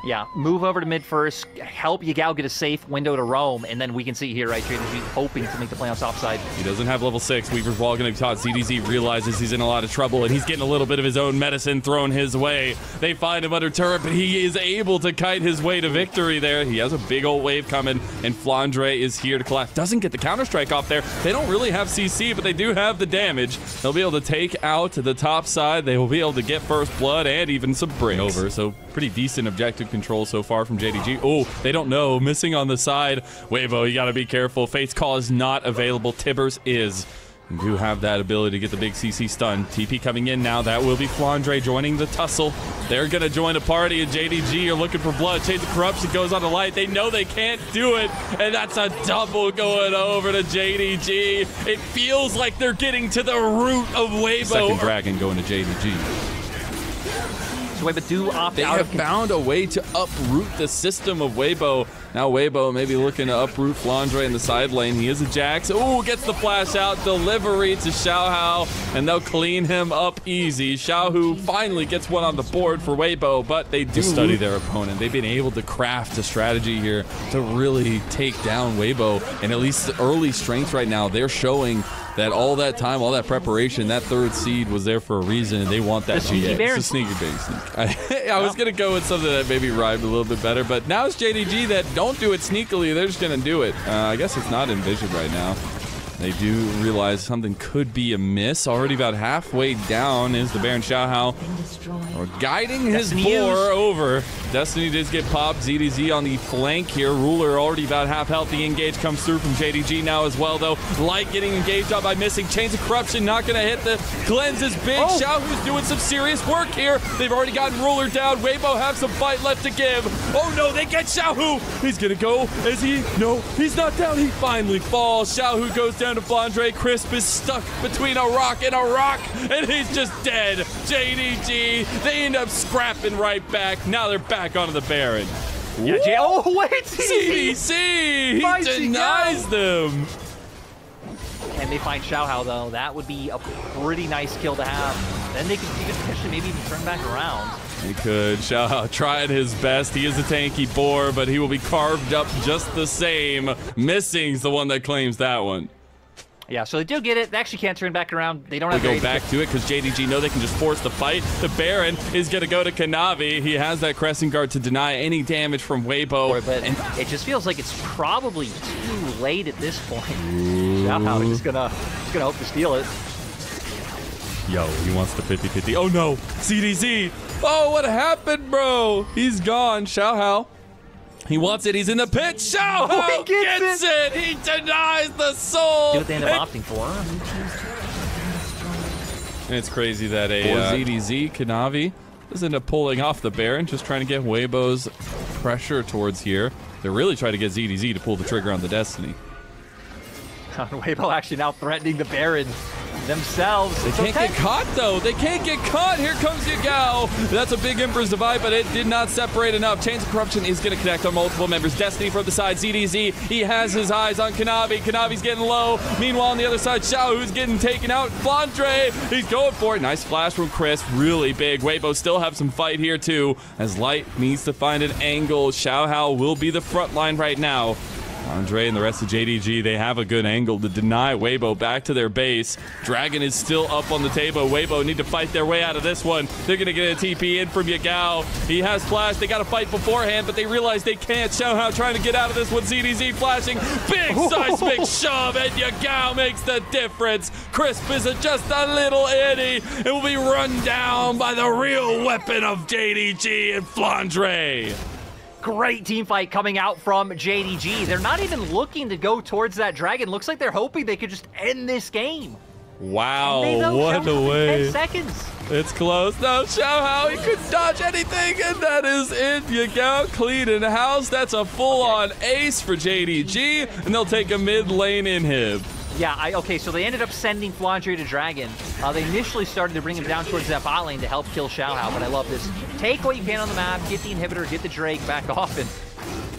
Yeah, move over to mid first, help Yagao get a safe window to roam, and then we can see here, right, JDG hoping to make the play on top side. He doesn't have level 6. Weaver's Wall going to be taught. ZDZ realizes he's in a lot of trouble, and he's getting a little bit of his own medicine thrown his way. They find him under turret, but he is able to kite his way to victory there. He has a big old wave coming, and Flandre is here to collect. Doesn't get the counter-strike off there. They don't really have CC, but they do have the damage. They'll be able to take out the top side. They will be able to get first blood and even some bricks over. So pretty decent objective control so far from JDG. Oh, they don't know. Missing on the side. Weibo, you got to be careful. Fate's Call is not available. Tibbers is. You do have that ability to get the big CC stun. TP coming in now. That will be Flandre joining the tussle. They're going to join a party, and JDG are looking for blood. Chains of Corruption goes on the light. They know they can't do it, and that's a double going over to JDG. It feels like they're getting to the root of Weibo. Second dragon going to JDG. Weibo do opt they out. Have found a way to uproot the system of Weibo. Now Weibo maybe looking to uproot Flandre in the side lane. He is a Jax. Ooh, gets the flash out. Delivery to Xiaohao, and they'll clean him up easy. Xiaohu finally gets one on the board for Weibo, but they do study their opponent. They've been able to craft a strategy here to really take down Weibo, and at least the early strength right now, they're showing that all that time, all that preparation, that third seed was there for a reason, and they want that GA. It's a sneaky big sneak. I was going to go with something that maybe rhymed a little bit better, but now it's JDG that don't do it sneakily. They're just going to do it. I guess it's not envisioned right now. They do realize something could be amiss. Already about halfway down is the Baron Xiaohao. Or guiding his boar over. Destiny does get popped. ZDZ on the flank here. Ruler already about half health. The engage comes through from JDG now as well, though. Light getting engaged on by missing. Chains of Corruption not going to hit. The cleanse is big. Xiaohu's doing some serious work here. They've already gotten Ruler down. Weibo have some fight left to give. Oh no, they get Xiaohu. He's going to go. Is he? No, he's not down. He finally falls. Xiaohu goes down to Flandre. Crisp is stuck between a rock and a rock, and he's just dead. JDG, they end up scrapping right back. Now they're back onto the Baron. Yeah, oh, wait! CDC! He denies them! Can they find Xiaohao, though? That would be a pretty nice kill to have. Then they could potentially maybe even turn back around. He could. Xiaohao tried his best. He is a tanky boar, but he will be carved up just the same. Missing's the one that claims that one. Yeah, so they do get it. They actually can't turn back around. They don't have to go back to it because JDG know they can just force the fight. The Baron is going to go to Kanavi. He has that Crescent Guard to deny any damage from Weibo. But it just feels like it's probably too late at this point. Xiaohao is gonna hope to steal it. Yo, he wants the 50-50. Oh no, CDZ. Oh, what happened, bro? He's gone. Xiaohao. He wants it. He's in the pit. Xiaohao he gets it. He denies the soul. Do what they end up opting for. And it's crazy that a ZDZ Kanavi does end up pulling off the Baron, just trying to get Weibo's pressure towards here. They're really trying to get ZDZ to pull the trigger on the Destiny. Weibo actually now threatening the Baron themselves. They can't get caught, though. They can't get caught. Here comes Yagao. That's a big Emperor's Divide, but it did not separate enough. Chains of Corruption is going to connect on multiple members. Destiny from the side. ZDZ, he has his eyes on Kanavi. Kanavi's getting low. Meanwhile, on the other side, Xiaohu's getting taken out. Flandre, he's going for it. Nice flash from Chris. Really big. Weibo still have some fight here, too, as Light needs to find an angle. Xiaohao will be the front line right now. Andre and the rest of JDG, they have a good angle to deny Weibo back to their base. Dragon is still up on the table. Weibo need to fight their way out of this one. They're going to get a TP in from Yagao. He has flash. They got to fight beforehand, but they realize they can't. Xiaohao trying to get out of this one. ZDZ flashing. Big seismic shove, and Yagao makes the difference. Crisp is just a little itty. It will be run down by the real weapon of JDG and Flandre. Great team fight coming out from JDG. They're not even looking to go towards that dragon. Looks like they're hoping they could just end this game. Wow, what a way. 10 seconds. It's close. No, Xiaohao, he couldn't dodge anything, and that is it. Yagao clean in house. That's a full-on ace for JDG, and they'll take a mid lane inhib. Yeah, okay, so they ended up sending Flandre to Dragon. They initially started to bring him down towards that bot lane to help kill Xiaohao, but I love this. Take what you can on the map, get the inhibitor, get the Drake, back off, and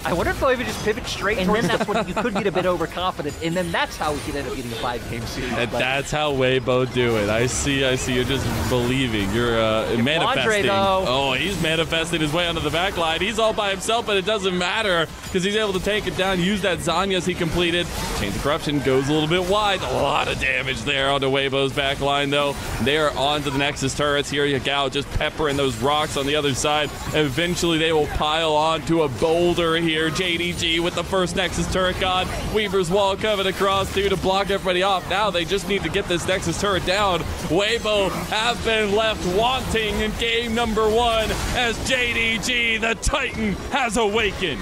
I wonder if they'll even just pivot straight, and then that's when you could get a bit overconfident, and then that's how we could end up getting a 5-game series. And that's how Weibo do it. I see. You're just believing. You're manifesting. Oh, he's manifesting his way onto the back line. He's all by himself, but it doesn't matter because he's able to take it down, use that Zanyas he completed. Chains of Corruption goes a little bit wide. A lot of damage there onto Weibo's back line, though. They are on to the Nexus turrets here. Yagao just peppering those rocks on the other side. Eventually, they will pile onto a boulder here. JDG with the first Nexus turret gone. Weaver's Wall coming across to block everybody off. Now they just need to get this Nexus turret down. Weibo have been left wanting in game number 1 as JDG, the Titan, has awakened.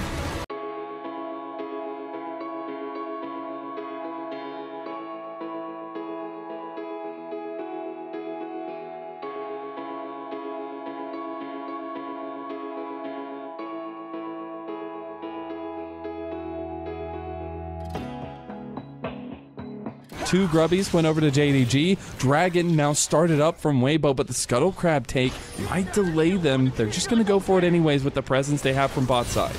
Two grubbies went over to JDG. Dragon now started up from Weibo, but the Scuttle Crab take might delay them. They're just going to go for it anyways with the presence they have from bot side.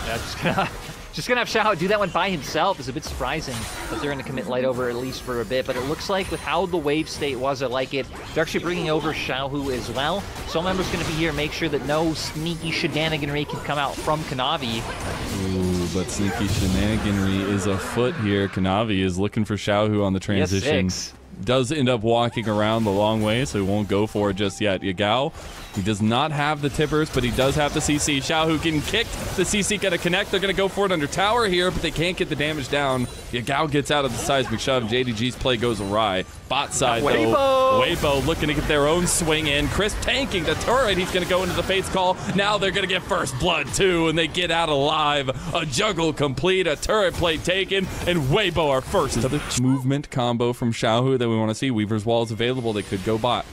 Yeah, just gonna have Xiao do that one by himself is a bit surprising, but they're gonna commit light over at least for a bit. But it looks like with how the wave state was, I like it. They're actually bringing over Xiaohu as well. Soul Member's gonna be here, make sure that no sneaky shenaniganry can come out from Kanavi. Ooh, but sneaky shenaniganry is afoot here. Kanavi is looking for Xiaohu on the transition. Yes, does end up walking around the long way, so he won't go for it just yet. Yagao, he does not have the tippers, but he does have the CC. Xiaohu getting kicked. The CC gonna connect. They're gonna go for it under tower here, but they can't get the damage down. Yagao gets out of the seismic shove. JDG's play goes awry. Bot side, though. Weibo looking to get their own swing in. Crisp tanking the turret. He's gonna go into the Fate's Call. Now they're gonna get first blood, too, and they get out alive. A juggle complete, a turret play taken, and Weibo are first. Another movement combo from Xiaohu that we want to see. Weaver's Wall is available. They could go bot.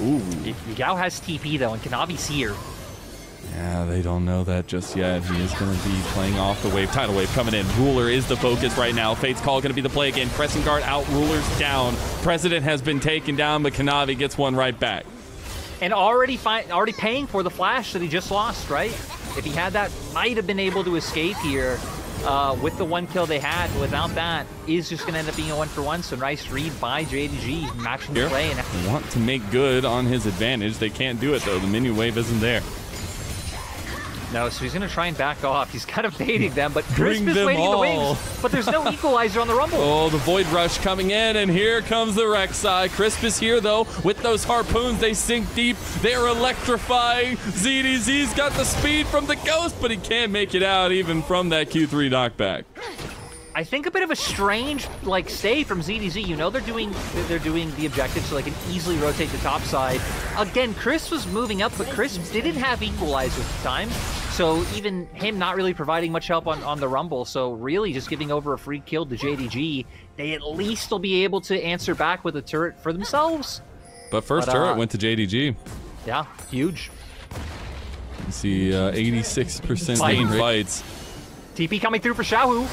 Ooh. Yagao has TP, though, and Kanavi's here. Yeah, they don't know that just yet. He is going to be playing off the wave. Tidal wave coming in. Ruler is the focus right now. Fate's Call going to be the play again. Crescent Guard out, Ruler's down. President has been taken down, but Kanavi gets one right back. And already paying for the flash that he just lost, right? If he had that, might have been able to escape here with the one kill they had. Without that, is just going to end up being a 1-for-1. So nice read by JDG, matching the play. And want to make good on his advantage. They can't do it, though. The minion wave isn't there. No, so he's going to try and back off. He's kind of baiting them, but Crisp is waiting in the wings. But there's no equalizer on the Rumble. Oh, the Void Rush coming in, and here comes the Rek'Sai. Crisp is here, though. With those harpoons, they sink deep. They're electrifying. ZDZ's got the speed from the Ghost, but he can't make it out even from that Q3 knockback. I think a bit of a strange stay from ZDZ. You know they're doing the objective, so they can easily rotate the top side. Again, Chris was moving up, but Chris didn't have equalizer at the time. So even him not really providing much help on the Rumble, so really just giving over a free kill to JDG, they at least will be able to answer back with a turret for themselves. But first turret went to JDG. Yeah, huge. You see 86% main fights. TP coming through for Xiaohu.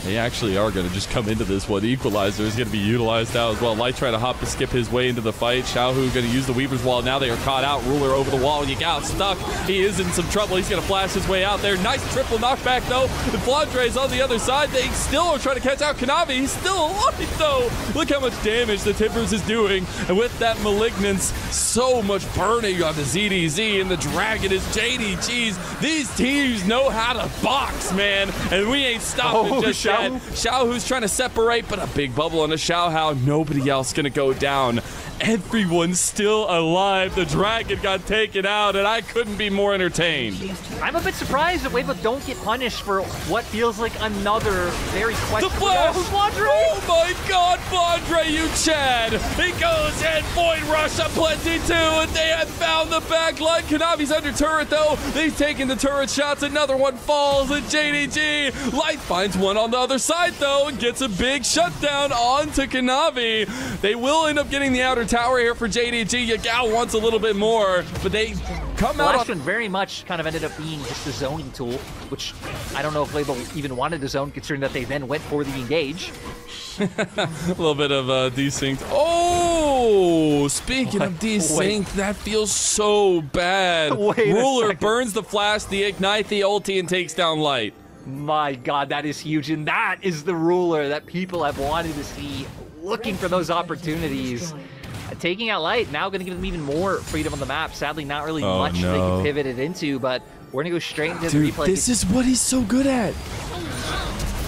They actually are going to just come into this one. The equalizer is going to be utilized now as well. Light trying to hop to skip his way into the fight. Xiaohu going to use the Weaver's Wall. Now they are caught out. Ruler over the wall. Yagao stuck. He is in some trouble. He's going to flash his way out there. Nice triple knockback, though. The Flandre's on the other side. They still are trying to catch out Kanavi. He's still alive, though. Look how much damage the Tippers is doing. And with that Malignance, so much burning on the ZDZ. And the Dragon is JDG's. These teams know how to box, man. And we ain't stopping just yet. Xiaohu's trying to separate, but a big bubble on a Xiaohu. Nobody else gonna go down. Everyone's still alive. The Dragon got taken out, and I couldn't be more entertained. I'm a bit surprised that Weibo don't get punished for what feels like another very questionable. The flash! Oh my God, Flandre, you Chad! He goes in, Void Rush up plenty too, and they have found the back line. Kanavi's under turret though. They've taken the turret shots. Another one falls, and JDG Light finds one on the other side though, and gets a big shutdown onto Kanavi. They will end up getting the outer tower here for JDG. Yagao wants a little bit more, but they come out. Last one very much kind of ended up being just a zoning tool, which I don't know if Weibo even wanted the zone, considering that they then went for the engage. A little bit of desynced. Oh, Oh, speaking of desync, that feels so bad. Ruler burns the flash, the ignite, the ulti, and takes down Light. My God, that is huge, and that is the Ruler that people have wanted to see, looking for those opportunities. Taking out Light, now going to give them even more freedom on the map. Sadly, not really much they can pivot it into, but we're going to go straight into the replay. This is what he's so good at.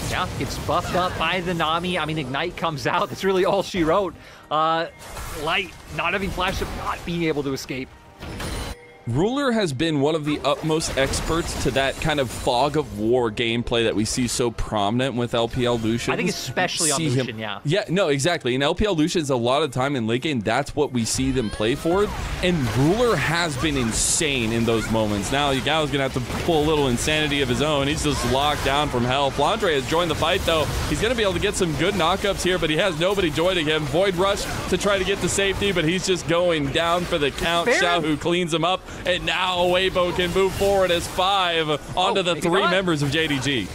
Yeah, gets buffed up by the Nami. I mean, Ignite comes out. That's really all she wrote. Light not having flash up, not being able to escape. Ruler has been one of the utmost experts to that kind of fog of war gameplay that we see so prominent with LPL Lucian. I think especially on Lucian, yeah. Yeah, no, exactly. In LPL Lucian's a lot of time in late game, that's what we see them play for. And Ruler has been insane in those moments. Now, Yagal's going to have to pull a little insanity of his own. He's just locked down from hell. Flandre has joined the fight, though. He's going to be able to get some good knockups here, but he has nobody joining him. Void Rush to try to get the safety, but he's just going down for the count. Xiaohu cleans him up. And now Weibo can move forward as 5 onto the 3 members of JDG.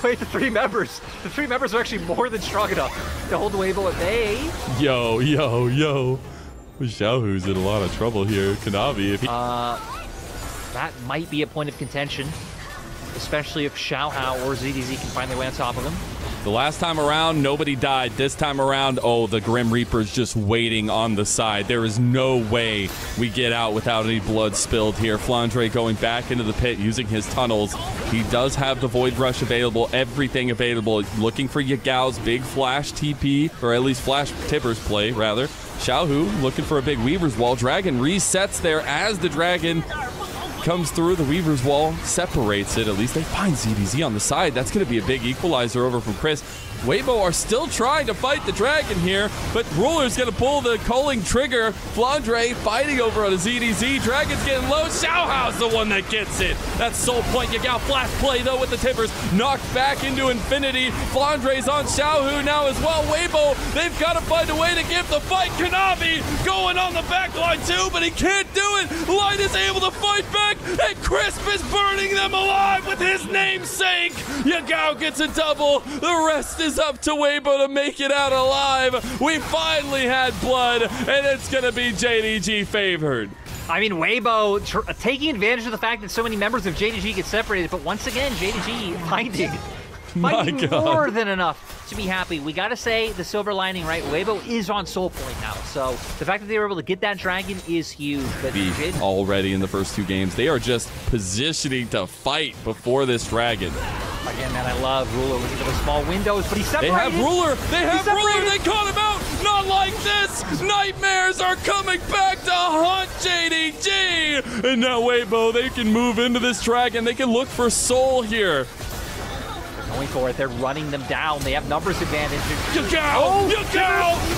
Wait, the 3 members. The 3 members are actually more than strong enough to hold Weibo at bay. Yo. Xiaohu's in a lot of trouble here. Kanavi, if he... That might be a point of contention, especially if Xiaohao or ZDZ can find their way on top of him. The last time around, nobody died. This time around, oh, the Grim Reaper's just waiting on the side. There is no way we get out without any blood spilled here. Flandre going back into the pit using his tunnels. He does have the Void Rush available, everything available. Looking for Yagal's big flash TP, or at least flash Tipper's play, rather. Xiaohu looking for a big Weaver's Wall. Dragon resets there as the Dragon comes through. The Weaver's Wall separates it. At least they find ZDZ on the side. That's going to be a big equalizer over from Chris. Weibo are still trying to fight the Dragon here, but Ruler's going to pull the culling trigger. Flandre fighting over on a ZDZ. Dragon's getting low. Xiaohao's the one that gets it. That's Soul Point. Yagal flash play, though, with the Tippers. Knocked back into infinity. Flandre's on Xiaohu now as well. Weibo, they've got to find a way to give the fight. Kanavi going on the back line, too, but he can't do it. Light is able to fight back, and Crisp is burning them alive with his namesake. Yagal gets a double. The rest is up to Weibo to make it out alive. We finally had blood, and it's going to be JDG favored. I mean, Weibo taking advantage of the fact that so many members of JDG get separated, but once again, JDG finding more than enough to be happy. We got to say the silver lining, right? Weibo is on Soul Point now, so the fact that they were able to get that Dragon is huge. But already in the first 2 games, they are just positioning to fight before this Dragon. Again, man, I love Ruler looking for the small windows, but he's separated. They have Ruler. They caught him out. Not like this. Nightmares are coming back to haunt JDG. And now Weibo, they can move into this Dragon. They can look for Soul here. Going for it. They're running them down. They have numbers advantage. Yagal!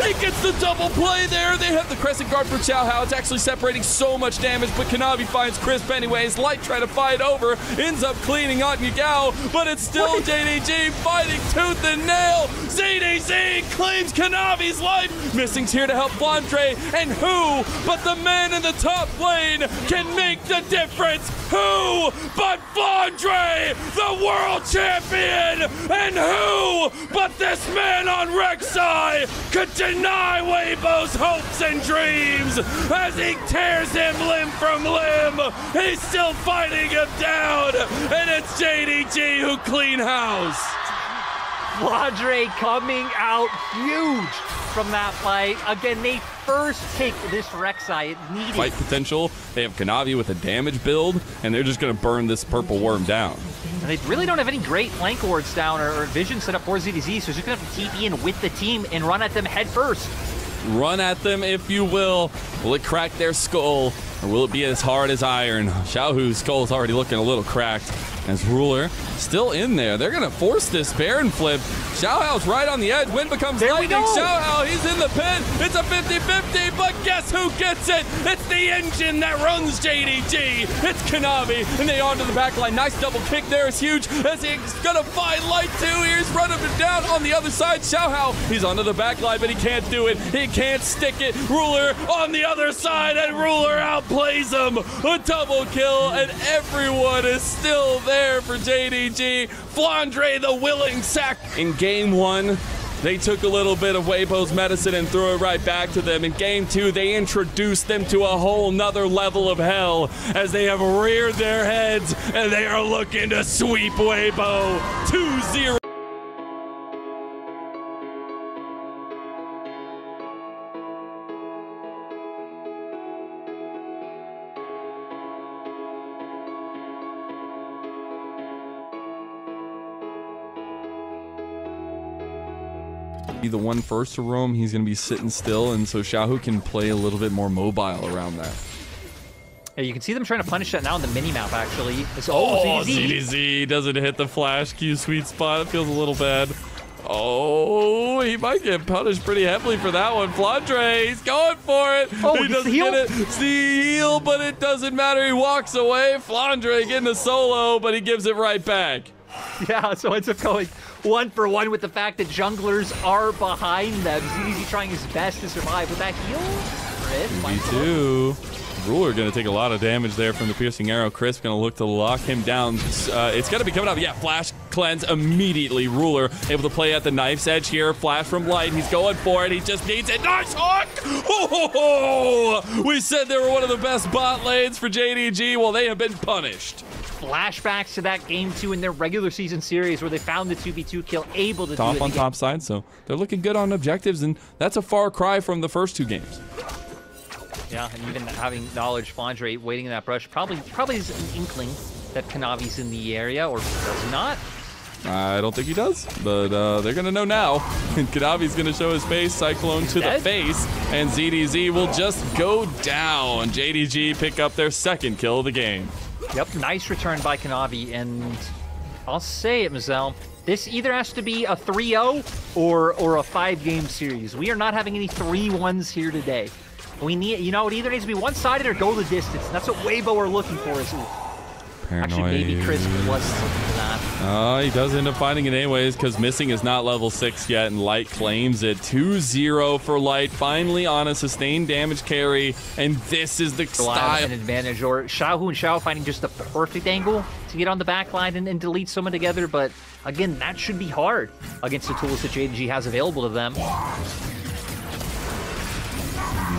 He gets the double play there. They have the Crescent Guard for Xiaohao. It's actually separating so much damage, but Kanavi finds Crisp anyways. Light trying to fight over. Ends up cleaning on Yagal, but it's still JDG fighting tooth and nail. ZDZ claims Kanavi's life. Missing's here to help Flandre, and who but the man in the top lane can make the difference? Who but Flandre, the world champion? And who but this man on Rek'Sai could deny Weibo's hopes and dreams as he tears him limb from limb? He's still fighting him down, and it's JDG who clean house. Flandre coming out huge from that fight. Again, they first take this Rek'Sai. It needed fight potential. They have Kanavi with a damage build, and they're just going to burn this purple worm down. And they really don't have any great flank wards down or vision set up for ZDZ, so he's just going to have to TP in with the team and run at them head first. Run at them, if you will. Will it crack their skull, or will it be as hard as iron? Xiaohu's skull is already looking a little cracked. As Ruler still in there. They're going to force this Baron flip. Xiaohao's right on the edge. Wind becomes lightning. Xiaohao, he's in the pit. It's a 50-50, but guess who gets it? It's the engine that runs JDG. It's Kanavi, and they onto the back line. Nice double kick there is huge as he's going to find Light too. Here's running him down on the other side. Xiaohao, he's onto the back line, but he can't do it. He can't stick it. Ruler on the other side, and Ruler outplays him. A double kill, and everyone is still there for JDG. Flandre, the willing sack. In game 1, They took a little bit of Weibo's medicine and threw it right back to them. In game 2, they introduced them to a whole nother level of hell as they have reared their heads and they are looking to sweep Weibo 2-0. Be the one first to roam. He's going to be sitting still, and so Xiaohu can play a little bit more mobile around that. Yeah, you can see them trying to punish that now in the mini-map, actually. ZDZ doesn't hit the flash Q sweet spot. It feels a little bad. Oh, he might get punished pretty heavily for that one. Flandre, he's going for it. Oh, he doesn't get it. It's the heal, but it doesn't matter. He walks away. Flandre getting a solo, but he gives it right back. Yeah, so ends up going 1-for-1 with the fact that junglers are behind them. ZDZ trying his best to survive with that heal. Me2. Ruler going to take a lot of damage there from the piercing arrow. Chris going to look to lock him down. It's going to be coming up. Yeah, flash cleanse immediately. Ruler able to play at the knife's edge here. Flash from Light. He's going for it. He just needs it. Nice hook! Oh, we said they were one of the best bot lanes for JDG. Well, they have been punished. Flashbacks to that game 2 in their regular season series where they found the 2v2 kill, able to do it on top side, so they're looking good on objectives, and that's a far cry from the first 2 games. Yeah, and even having knowledge, Flandre waiting in that brush probably is an inkling that Kanavi's in the area, or does he not? I don't think he does, but they're going to know now. And Kanavi's going to show his face, Cyclone to the face, and ZDZ will just go down. JDG pick up their second kill of the game. Yep, nice return by Kanavi, and I'll say it, Mazel. This either has to be a 3-0 or a 5-game series. We are not having any 3-1s here today. We need, you know, it either needs to be one-sided or go the distance. And that's what Weibo are looking for. Actually, maybe Chris was looking for that. He does end up finding it anyways because Missing is not level 6 yet, and Light claims it. 2-0 for Light, finally on a sustained damage carry, and this is the style. An advantage, or Xiaohu and Xiao finding just the perfect angle to get on the back line and delete someone together, but again, that should be hard against the tools that JDG has available to them.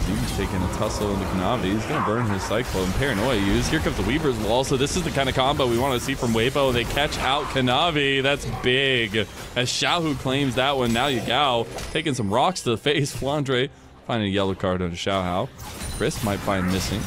He's taking a tussle into Kanavi. He's going to burn his Cyclone. Paranoia used. Here comes the Weaver's Wall. So this is the kind of combo we want to see from Weibo. They catch out Kanavi. That's big. As Xiaohu claims that one. Now Yagao taking some rocks to the face. Flandre finding a yellow card on Xiaohao. Chris might find Missing.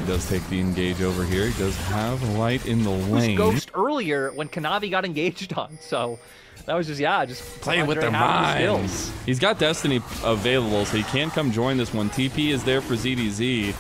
He does take the engage over here. He does have Light in the lane. Ghost earlier when Kanavi got engaged on. So that was just, yeah, just playing with their minds. He's got Destiny available, so he can come join this one. TP is there for ZDZ.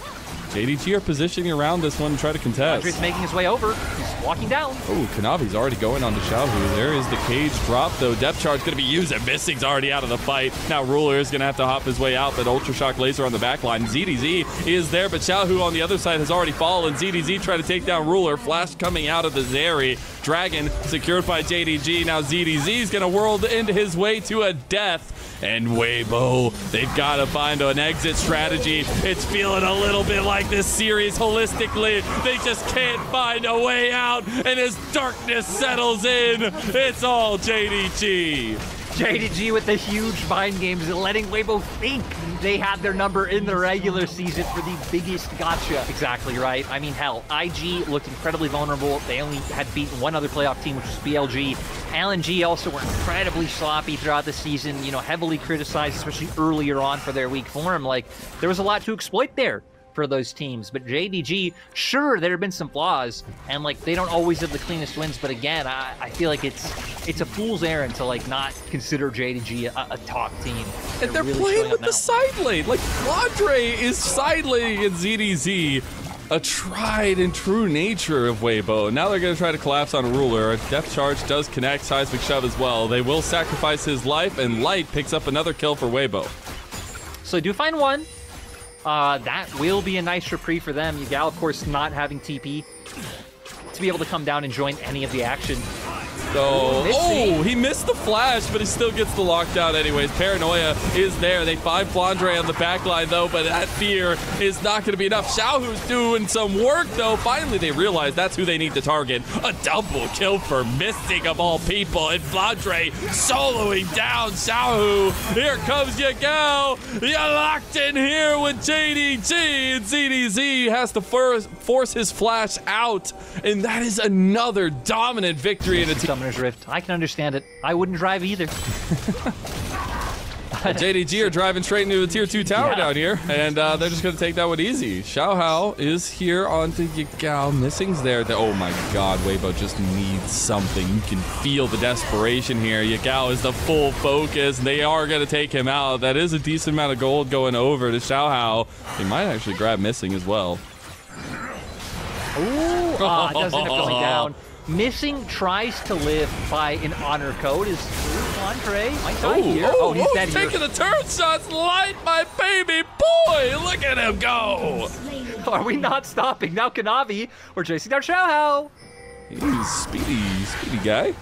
JDG are positioning around this one to try to contest. Andre's making his way over. He's walking down. Oh, Kanavi's already going on to Xiaohu. There is the cage drop, though. Depth charge going to be used, and Missing's already out of the fight. Now Ruler is going to have to hop his way out, but Ultra Shock Laser on the back line. ZDZ is there, but Xiaohu on the other side has already fallen. ZDZ trying to take down Ruler. Flash coming out of the Zeri. Dragon secured by JDG. Now ZDZ is going to whirl into his way to a death. And Weibo, they've got to find an exit strategy. It's feeling a little bit like this series holistically. They just can't find a way out. And as darkness settles in, it's all JDG. JDG with the huge mind games and letting Weibo think they had their number in the regular season for the biggest gotcha. Exactly right. I mean, hell, IG looked incredibly vulnerable. They only had beaten one other playoff team, which was BLG. LNG also were incredibly sloppy throughout the season, you know, heavily criticized, especially earlier on for their weak form. Like, there was a lot to exploit there for those teams, but JDG, sure, there have been some flaws, and like they don't always have the cleanest wins, but again, I feel like it's a fool's errand to like not consider JDG a top team. And they're really playing with the side lane. Like Flandre is side laning in ZDZ, a tried and true nature of Weibo. Now they're going to try to collapse on a Ruler. A depth charge does connect, seismic shove as well. They will sacrifice his life, and Light picks up another kill for Weibo. So they do find one. That will be a nice reprieve for them. Yagao, of course, not having TP to be able to come down and join any of the action. Oh, he missed the flash, but he still gets the lockdown anyways. Paranoia is there. They find Flandre on the back line, though, but that fear is not going to be enough. Xiaohu's doing some work, though. Finally, they realize that's who they need to target. A double kill for Missing, of all people, and Flandre soloing down Xiaohu. Here comes Yagao. You're locked in here with JDG, and ZDZ has to force his flash out, and that is another dominant victory in a Summoner's Rift. I can understand it. I wouldn't drive either. JDG are driving straight into the tier 2 tower down here, and they're just going to take that one easy. Xiaohao is here onto Yagao. Missing's there. Oh my god, Weibo just needs something. You can feel the desperation here. Yagao is the full focus. They are going to take him out. That is a decent amount of gold going over to Xiaohao. He might actually grab Missing as well. Ooh, it doesn't end up going down. Missing tries to live by an honor code. Is Andre might die here. Oh, he's dead here. Taking the turn shots, light my baby boy. Look at him go. Are we not stopping? Now Kanavi, we're chasing down Xiaohao. He's speedy guy.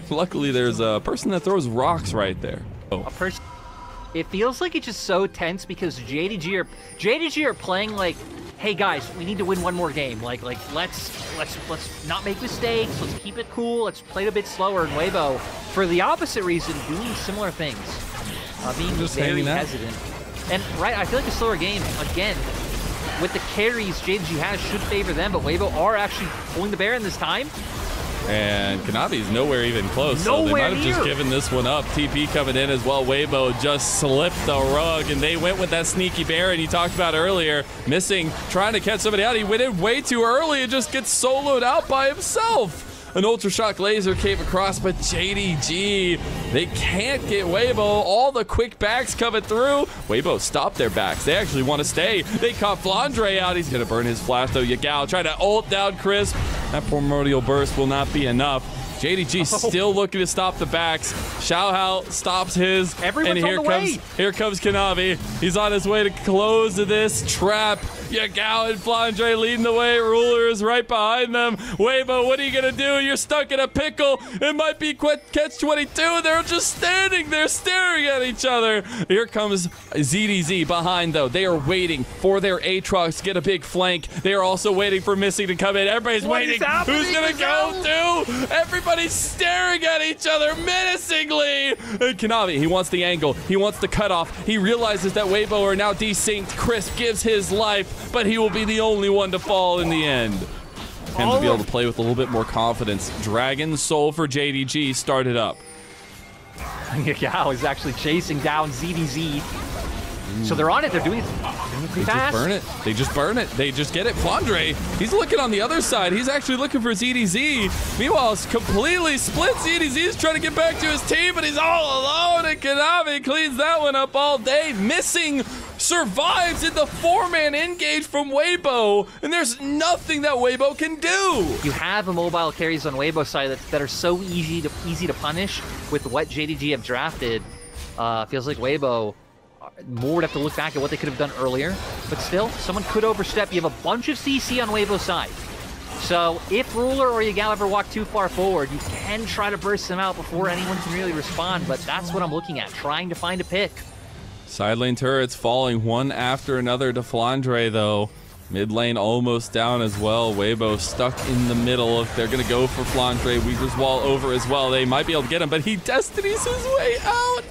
Luckily, there's a person that throws rocks right there. A person. It feels like it's just so tense because JDG are playing like, hey guys, we need to win one more game. Like let's not make mistakes. Let's keep it cool. Let's play it a bit slower. And Weibo, for the opposite reason, doing similar things, being just very hesitant. And I feel like a slower game again with the carries JDG has should favor them, but Weibo are actually pulling the bear in this time. And Kanavi's nowhere even close, so they might have just given this one up. TP coming in as well. Weibo just slipped the rug, and they went with that sneaky Baron you talked about earlier. Missing, trying to catch somebody out. He went in way too early and just gets soloed out by himself. An Ultra Shock laser came across, but JDG, they can't get Weibo. All the quick backs coming through. Weibo stopped their backs. They actually want to stay. They caught Flandre out. He's going to burn his flash, though. Yagao trying to ult down Crisp. That primordial burst will not be enough. JDG still looking to stop the backs. Xiaohao stops his. Everyone's on the way. Here comes Kanavi. He's on his way to close this trap. Yagao and Flandre leading the way. Ruler is right behind them. Weibo, what are you going to do? You're stuck in a pickle. It might be catch-22. They're just standing there staring at each other. Here comes ZDZ behind, though. They are waiting for their Aatrox to get a big flank. They are also waiting for Missing to come in. Everybody's waiting. Who's going to go to? Everybody's staring at each other menacingly. And Kanavi, he wants the angle. He wants the cutoff. He realizes that Weibo are now desynced. Crisp gives his life, but he will be the only one to fall in the end. Him to be able to play with a little bit more confidence. Dragon Soul for JDG started up. Yagao is actually chasing down ZDZ. So they're on it. They're doing it pretty fast. They just burn it. They just get it. Flandre, he's looking on the other side. He's actually looking for ZDZ. Meanwhile, it's completely split. ZDZ is trying to get back to his team, but he's all alone. And Kanavi cleans that one up all day. Missing survives in the 4-man engage from Weibo, and there's nothing that Weibo can do. You have immobile carries on Weibo's side that are so easy to punish with what JDG have drafted. Feels like Weibo more would have to look back at what they could have done earlier, but still, someone could overstep. You have a bunch of CC on Weibo's side. So if Ruler or Yagao ever walk too far forward, you can try to burst them out before anyone can really respond, but that's what I'm looking at, trying to find a pick. Side lane turrets falling one after another to Flandre, though. Mid lane almost down as well. Weibo stuck in the middle. If they're going to go for Flandre, Weaver's Wall over as well. They might be able to get him, but he destinies his way out.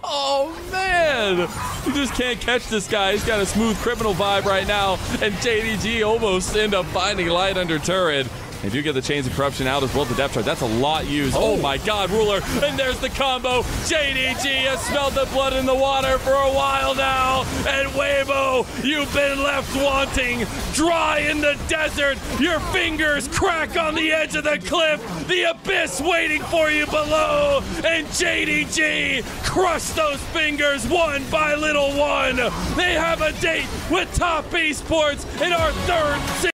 Oh, man. You just can't catch this guy. He's got a smooth criminal vibe right now, and JDG almost end up finding light under turret. They do get the Chains of Corruption out as well to depth charge. That's a lot used. Oh my god, Ruler. And there's the combo. JDG has smelled the blood in the water for a while now. And Weibo, you've been left wanting. Dry in the desert. Your fingers crack on the edge of the cliff. The abyss waiting for you below. And JDG crushed those fingers one by little one. They have a date with Top Esports in our 3rd season.